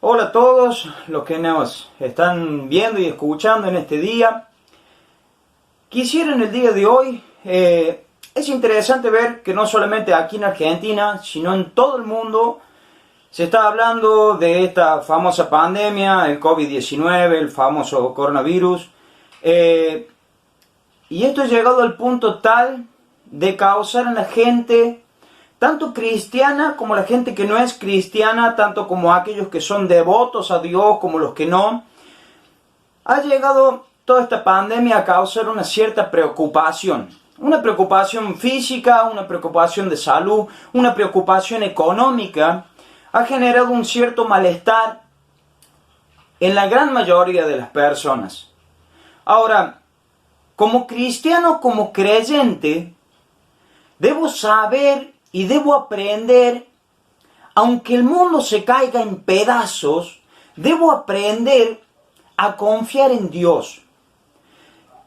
Hola a todos los que nos están viendo y escuchando en este día. Quisiera en el día de hoy, es interesante ver que no solamente aquí en Argentina, sino en todo el mundo, se está hablando de esta famosa pandemia, el COVID-19, el famoso coronavirus. Y esto ha llegado al punto tal de causar en la gente, tanto cristiana como la gente que no es cristiana, tanto como aquellos que son devotos a Dios como los que no, ha llegado toda esta pandemia a causar una cierta preocupación. Una preocupación física, una preocupación de salud, una preocupación económica. Ha generado un cierto malestar en la gran mayoría de las personas. Ahora, como cristiano, como creyente, debo saber y debo aprender, aunque el mundo se caiga en pedazos, debo aprender a confiar en Dios.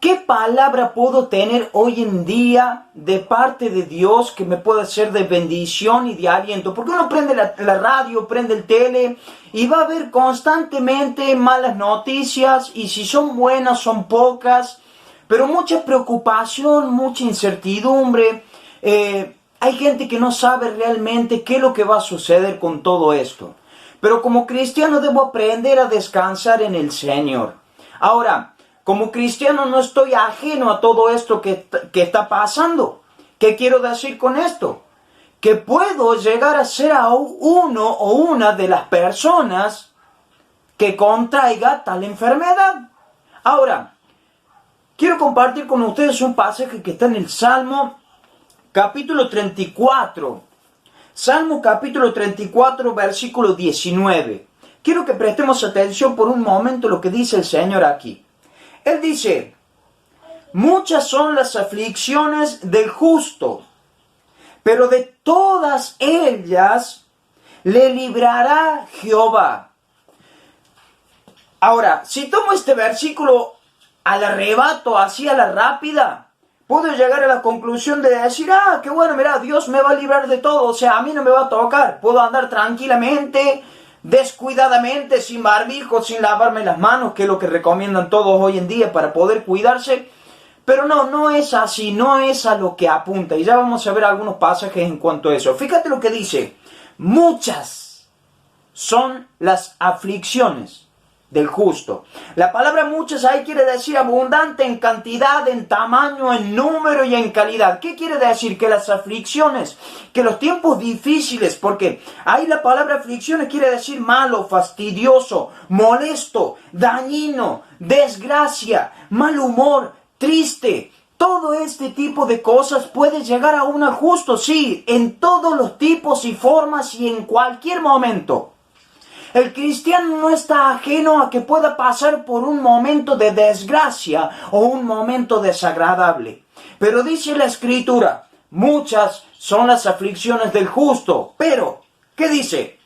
¿Qué palabra puedo tener hoy en día de parte de Dios que me pueda ser de bendición y de aliento? Porque uno prende la radio, prende el tele y va a ver constantemente malas noticias, y si son buenas son pocas, pero mucha preocupación, mucha incertidumbre. Hay gente que no sabe realmente qué es lo que va a suceder con todo esto. Pero como cristiano debo aprender a descansar en el Señor. Ahora, como cristiano no estoy ajeno a todo esto que está pasando. ¿Qué quiero decir con esto? Que puedo llegar a ser a uno o una de las personas que contraiga tal enfermedad. Ahora, quiero compartir con ustedes un pasaje que está en el Salmo capítulo 34. Salmo capítulo 34, versículo 19. Quiero que prestemos atención por un momento a lo que dice el Señor aquí. Él dice: muchas son las aflicciones del justo, pero de todas ellas le librará Jehová. Ahora, si tomo este versículo al arrebato, así a la rápida, puedo llegar a la conclusión de decir: qué bueno, mira, Dios me va a librar de todo, o sea, a mí no me va a tocar. Puedo andar tranquilamente, descuidadamente, sin barbijo, sin lavarme las manos, que es lo que recomiendan todos hoy en día para poder cuidarse. Pero no es así, no es a lo que apunta. Y ya vamos a ver algunos pasajes en cuanto a eso. Fíjate lo que dice: muchas son las aflicciones del justo. La palabra muchas ahí quiere decir abundante en cantidad, en tamaño, en número y en calidad. ¿Qué quiere decir? Que las aflicciones, que los tiempos difíciles, porque ahí la palabra aflicciones quiere decir malo, fastidioso, molesto, dañino, desgracia, mal humor, triste. Todo este tipo de cosas puede llegar a un justo, sí, en todos los tipos y formas y en cualquier momento. El cristiano no está ajeno a que pueda pasar por un momento de desgracia o un momento desagradable. Pero dice la Escritura: muchas son las aflicciones del justo. Pero, ¿qué dice?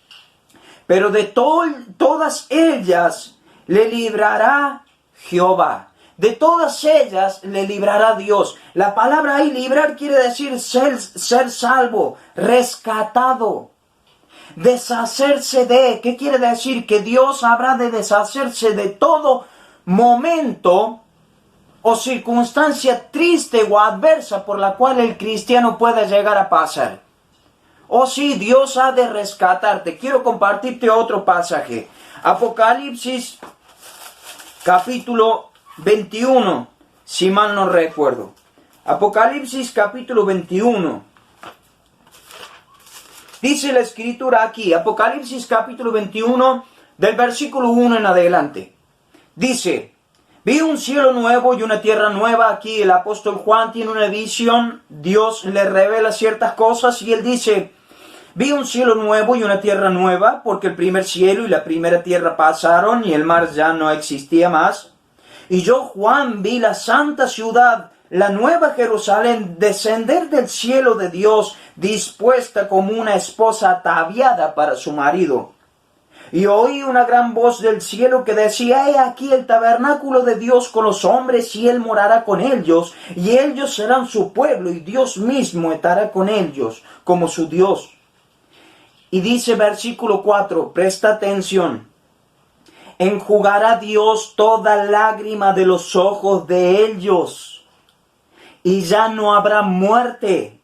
Pero de todas ellas le librará Jehová. De todas ellas le librará Dios. La palabra ahí librar quiere decir ser salvo, rescatado. Deshacerse de, ¿qué quiere decir? Que Dios habrá de deshacerse de todo momento o circunstancia triste o adversa por la cual el cristiano pueda llegar a pasar. Oh sí, Dios ha de rescatarte. Quiero compartirte otro pasaje. Apocalipsis capítulo 21, si mal no recuerdo. Apocalipsis capítulo 21. Dice la Escritura aquí, Apocalipsis capítulo 21, del versículo 1 en adelante. Dice: vi un cielo nuevo y una tierra nueva. Aquí el apóstol Juan tiene una visión, Dios le revela ciertas cosas y él dice: vi un cielo nuevo y una tierra nueva, porque el primer cielo y la primera tierra pasaron y el mar ya no existía más. Y yo, Juan, vi la santa ciudad, la nueva Jerusalén, descender del cielo de Dios, dispuesta como una esposa ataviada para su marido. Y oí una gran voz del cielo que decía: he aquí el tabernáculo de Dios con los hombres, y Él morará con ellos, y ellos serán su pueblo, y Dios mismo estará con ellos como su Dios. Y dice versículo 4, presta atención: enjugará Dios toda lágrima de los ojos de ellos, y ya no habrá muerte,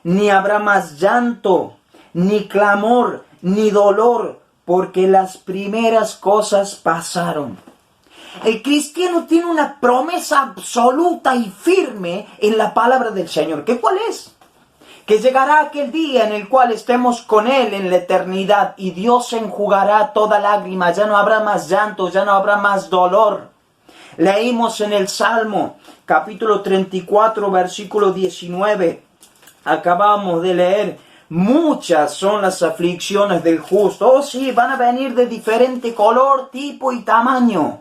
ni habrá más llanto, ni clamor, ni dolor, porque las primeras cosas pasaron. El cristiano tiene una promesa absoluta y firme en la palabra del Señor. ¿Qué cuál es? Que llegará aquel día en el cual estemos con Él en la eternidad y Dios enjugará toda lágrima. Ya no habrá más llanto, ya no habrá más dolor. Leímos en el Salmo, capítulo 34, versículo 19. Acabamos de leer: muchas son las aflicciones del justo. Oh sí, van a venir de diferente color, tipo y tamaño.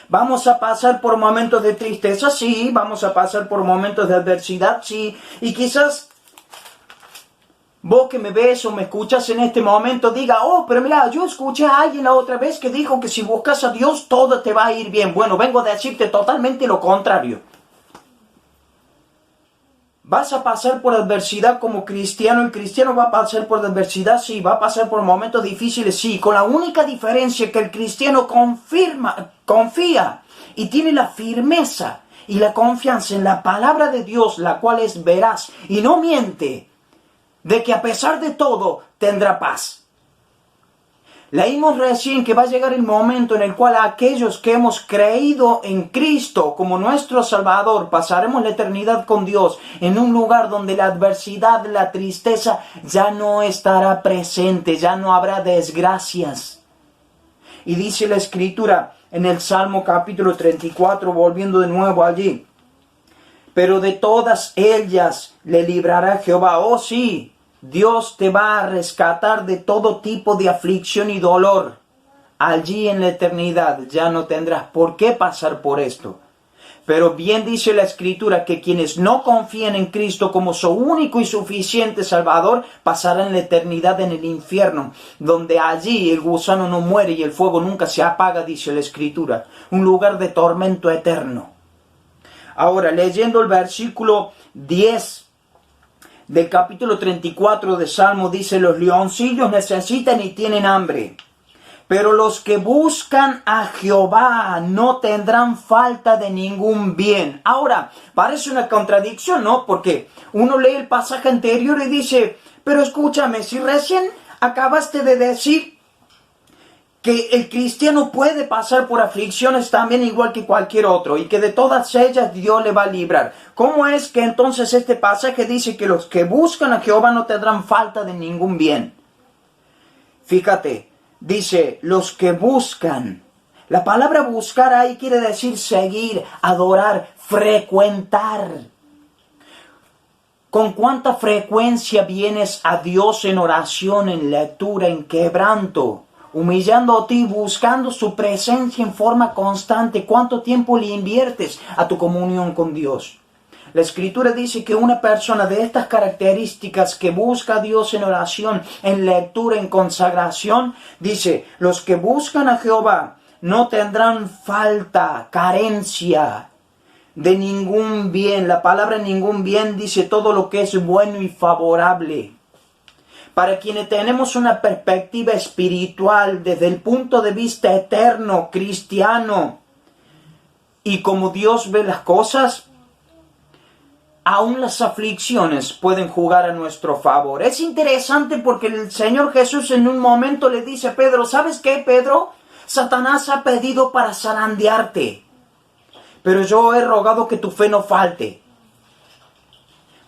Vamos a pasar por momentos de tristeza, sí. Vamos a pasar por momentos de adversidad, sí. Y quizás vos que me ves o me escuchas en este momento diga: oh, pero mira, yo escuché a alguien la otra vez que dijo que si buscas a Dios todo te va a ir bien. Bueno, vengo a decirte totalmente lo contrario. ¿Vas a pasar por adversidad como cristiano? El cristiano va a pasar por adversidad, sí. Va a pasar por momentos difíciles, sí. Con la única diferencia que el cristiano confía y tiene la firmeza y la confianza en la palabra de Dios, la cual es veraz y no miente, de que a pesar de todo tendrá paz. Leímos recién que va a llegar el momento en el cual aquellos que hemos creído en Cristo como nuestro Salvador pasaremos la eternidad con Dios en un lugar donde la adversidad, la tristeza ya no estará presente, ya no habrá desgracias. Y dice la Escritura en el Salmo capítulo 34, volviendo de nuevo allí: pero de todas ellas le librará Jehová. Oh sí, Dios te va a rescatar de todo tipo de aflicción y dolor. Allí en la eternidad ya no tendrás por qué pasar por esto. Pero bien dice la Escritura que quienes no confían en Cristo como su único y suficiente Salvador pasarán la eternidad en el infierno, donde allí el gusano no muere y el fuego nunca se apaga, dice la Escritura. Un lugar de tormento eterno. Ahora, leyendo el versículo 10 del capítulo 34 de Salmo, dice: los leoncillos necesitan y tienen hambre, pero los que buscan a Jehová no tendrán falta de ningún bien. Ahora, parece una contradicción, ¿no? Porque uno lee el pasaje anterior y dice: pero escúchame, si recién acabaste de decir que el cristiano puede pasar por aflicciones también igual que cualquier otro y que de todas ellas Dios le va a librar, ¿cómo es que entonces este pasaje dice que los que buscan a Jehová no tendrán falta de ningún bien? Fíjate, dice los que buscan. La palabra buscar ahí quiere decir seguir, adorar, frecuentar. ¿Con cuánta frecuencia vienes a Dios en oración, en lectura, en quebranto? Humillando a ti, buscando su presencia en forma constante. ¿Cuánto tiempo le inviertes a tu comunión con Dios? La Escritura dice que una persona de estas características que busca a Dios en oración, en lectura, en consagración, dice: los que buscan a Jehová no tendrán falta, carencia de ningún bien. La palabra ningún bien dice todo lo que es bueno y favorable. Para quienes tenemos una perspectiva espiritual desde el punto de vista eterno, cristiano, y como Dios ve las cosas, aún las aflicciones pueden jugar a nuestro favor. Es interesante porque el Señor Jesús en un momento le dice a Pedro: ¿sabes qué, Pedro? Satanás ha pedido para zarandearte, pero yo he rogado que tu fe no falte.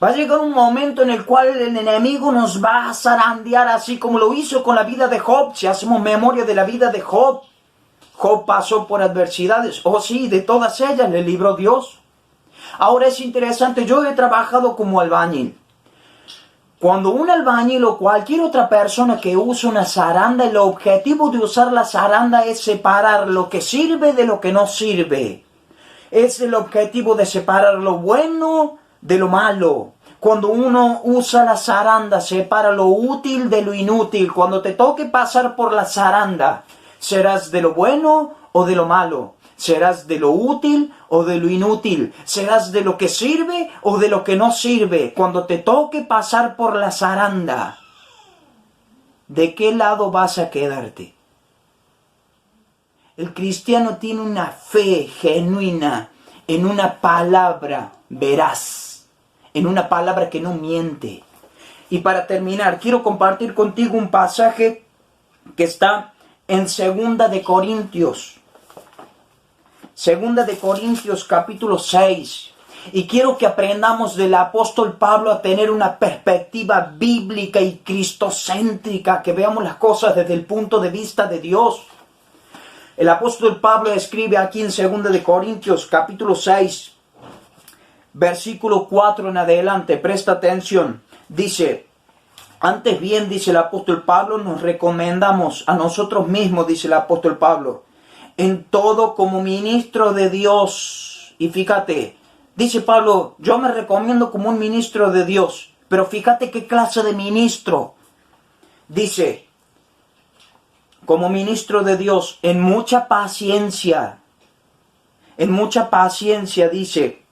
Va a llegar un momento en el cual el enemigo nos va a zarandear, así como lo hizo con la vida de Job. Si hacemos memoria de la vida de Job, Job pasó por adversidades. Oh sí, de todas ellas le libró Dios. Ahora es interesante, yo he trabajado como albañil. Cuando un albañil o cualquier otra persona que usa una zaranda, el objetivo de usar la zaranda es separar lo que sirve de lo que no sirve. Es el objetivo de separar lo bueno de lo malo. Cuando uno usa la zaranda, separa lo útil de lo inútil. Cuando te toque pasar por la zaranda, serás de lo bueno o de lo malo. Serás de lo útil o de lo inútil. Serás de lo que sirve o de lo que no sirve. Cuando te toque pasar por la zaranda, ¿de qué lado vas a quedarte? El cristiano tiene una fe genuina en una palabra veraz, en una palabra que no miente. Y para terminar, quiero compartir contigo un pasaje que está en 2 de Corintios. 2 de Corintios capítulo 6. Y quiero que aprendamos del apóstol Pablo a tener una perspectiva bíblica y cristocéntrica, que veamos las cosas desde el punto de vista de Dios. El apóstol Pablo escribe aquí en 2 de Corintios capítulo 6, versículo 4 en adelante, presta atención. Dice: antes bien, dice el apóstol Pablo, nos recomendamos a nosotros mismos, dice el apóstol Pablo, en todo como ministro de Dios. Y fíjate, dice Pablo, yo me recomiendo como un ministro de Dios. Pero fíjate qué clase de ministro. Dice, como ministro de Dios, en mucha paciencia, dice,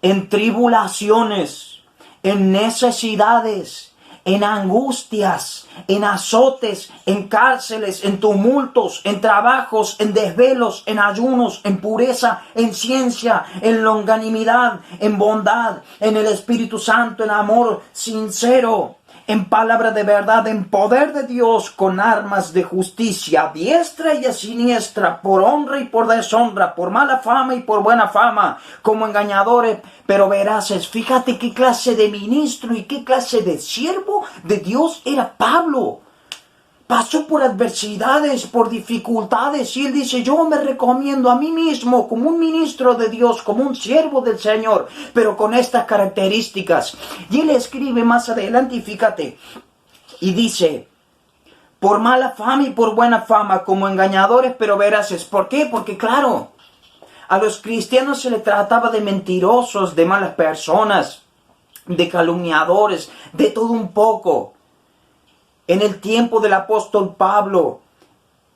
en tribulaciones, en necesidades, en angustias, en azotes, en cárceles, en tumultos, en trabajos, en desvelos, en ayunos, en pureza, en ciencia, en longanimidad, en bondad, en el Espíritu Santo, en amor sincero, en palabra de verdad, en poder de Dios, con armas de justicia, a diestra y a siniestra, por honra y por deshonra, por mala fama y por buena fama, como engañadores, pero veraces. Fíjate qué clase de ministro y qué clase de siervo de Dios era Pablo. Pasó por adversidades, por dificultades, y él dice, yo me recomiendo a mí mismo como un ministro de Dios, como un siervo del Señor, pero con estas características. Y él escribe más adelante, y fíjate, y dice, por mala fama y por buena fama, como engañadores pero veraces. ¿Por qué? Porque claro, a los cristianos se les trataba de mentirosos, de malas personas, de calumniadores, de todo un poco. En el tiempo del apóstol Pablo,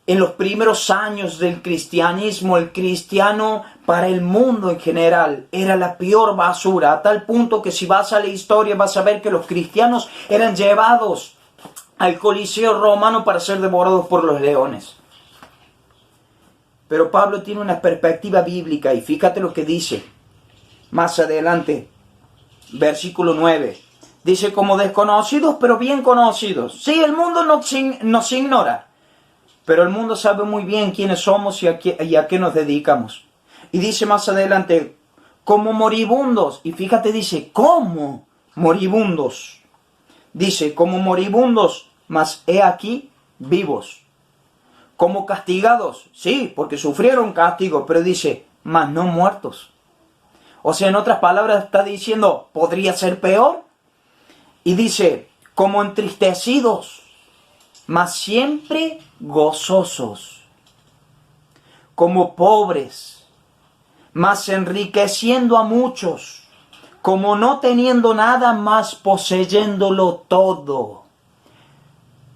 en los primeros años del cristianismo, el cristiano para el mundo en general era la peor basura, a tal punto que si vas a la historia vas a ver que los cristianos eran llevados al Coliseo romano para ser devorados por los leones. Pero Pablo tiene una perspectiva bíblica y fíjate lo que dice más adelante, versículo 9. Dice, como desconocidos, pero bien conocidos. Sí, el mundo nos ignora, pero el mundo sabe muy bien quiénes somos y a qué nos dedicamos. Y dice más adelante, como moribundos. Y fíjate, dice, como moribundos. Dice, como moribundos, mas he aquí vivos. Como castigados. Sí, porque sufrieron castigo, pero dice, mas no muertos. O sea, en otras palabras está diciendo, podría ser peor. Y dice, como entristecidos, mas siempre gozosos, como pobres, mas enriqueciendo a muchos, como no teniendo nada, mas poseyéndolo todo.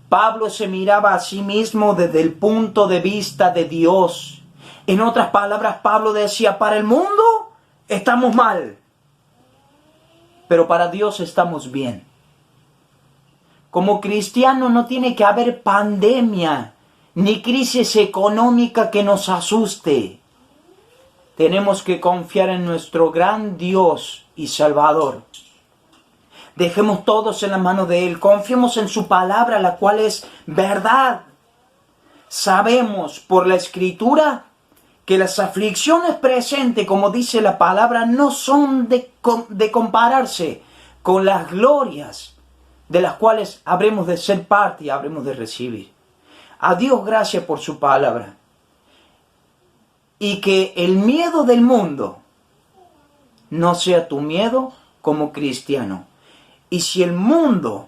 Pablo se miraba a sí mismo desde el punto de vista de Dios. En otras palabras, Pablo decía, para el mundo estamos mal, pero para Dios estamos bien. Como cristiano no tiene que haber pandemia ni crisis económica que nos asuste. Tenemos que confiar en nuestro gran Dios y Salvador. Dejemos todos en la mano de Él. Confiemos en su palabra, la cual es verdad. Sabemos por la Escritura que las aflicciones presentes, como dice la palabra, no son de compararse con las glorias de las cuales habremos de ser parte y habremos de recibir. A Dios gracias por su palabra. Y que el miedo del mundo no sea tu miedo como cristiano. Y si el mundo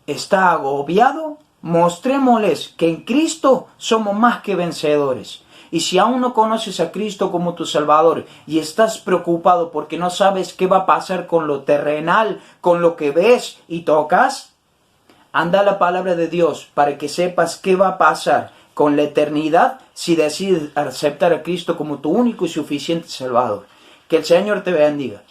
está agobiado, mostrémosles que en Cristo somos más que vencedores. Y si aún no conoces a Cristo como tu Salvador y estás preocupado porque no sabes qué va a pasar con lo terrenal, con lo que ves y tocas, anda a la palabra de Dios para que sepas qué va a pasar con la eternidad si decides aceptar a Cristo como tu único y suficiente Salvador. Que el Señor te bendiga.